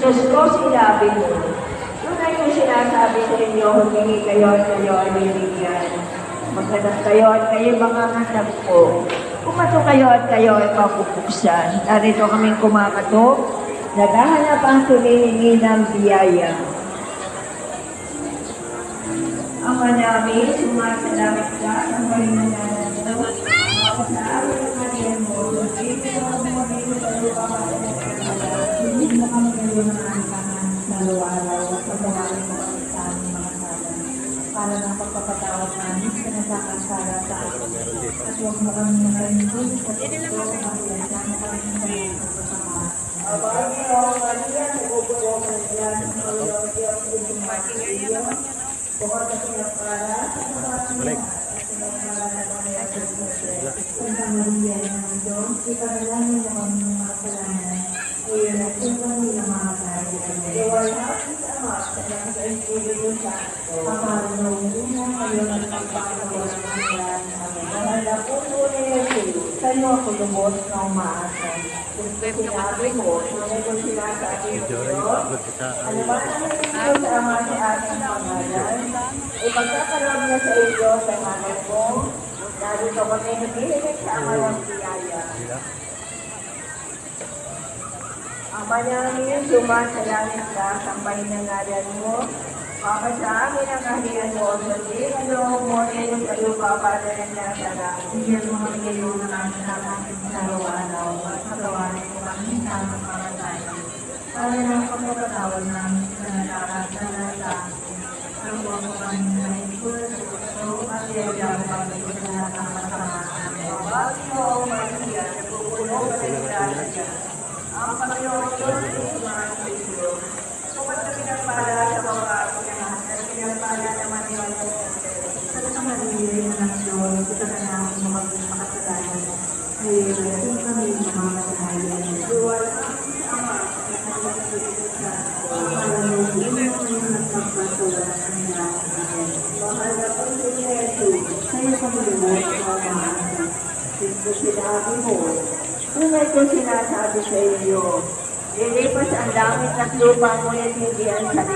Jesus ko, sinabi mo. Tunay ko sinasabi sa inyo, humingi kayo at kayo ay bibigyan. Maghanap kayo at kayo manganghanap po. Kumato kayo at kayo ay mapupuksan. Narito kaming kumakatok, naghahanap ang tumihingi ng biyaya. Ama namin, sumasalangit ka, ang kalinanganan mo. Ako sa amin ang kaniyan mo, hindi mo magiging sa lupa ka hindi mo kami ngayon ang antahan sa araw-araw at pagkawalan mo ang sa aming mga sala. Para ng pagpapatawad namin sa nasakasala sa akin. At huwag mo kami nakalimutan sa ito ang pinagdama kami sa mga kasama. Abang niyo, Maria, nagugulo ko ng ilan ng kalulong Diyos sa mga iyo. Bukod sa pinagpala, sa mga at pinagpala na kami at Santa Maria ng Diyos, ipanalangin mo kami ng mga kasalanan. Iyon at kung ng mga tayo. Iwan natin sa Ama, sa mga sa Espiritu Santo. Kapag nauuna kayo ng pagpapagawa ng yan. Mahal na puso ni Jesus, kayo ako lubos na umaasa. Kung sinabi mo, tunay kung sinasabi mo, ano ba namin ito sa Ama si ating pangalan? Ipagkakaroon niya sa iyo sa hanay mo, narito kami nabihinig sa Ama ng biyaya. Ama namin, sumasalangit ka, sambahin ng ngalan mo. Papa sa amin ang kahilihan mo, sa loob mo, ngayon sa lupa, para ng nasa langit. Bigyan mo kami ngayon ng aming ating sa araw-araw, at patawarin mo kami sa aming mga tayo. Para ng pagpapatawad namin sa nakakasala sa akin. Ang huwag mo kami na ikul sa gusto, at iyaya mo kami sa nakakasamaan. Bawat mo, Maria, nagpupulong ka rin sa ang Panginoon Diyos ay sumahan sa iyo. Kapag na pinagpala sa mga pinahan at pinagpala naman niyo ang sa mga nalilirin ng Diyos, ito na namin maging makasalanan. Ngayon, natin kami mga kasalanan. Duwal ang sa Ama at ang Espiritu Santo. Para mo, hindi mo ngayon nagpapatulan ang lahat. Mahal na puso ni Jesus, sa'yo kami lumos na umaasa. Sinto sinabi mo, tunay ko sinasabi sa iyo, lilipas ang langit at lupa, ngunit hindi ang salita.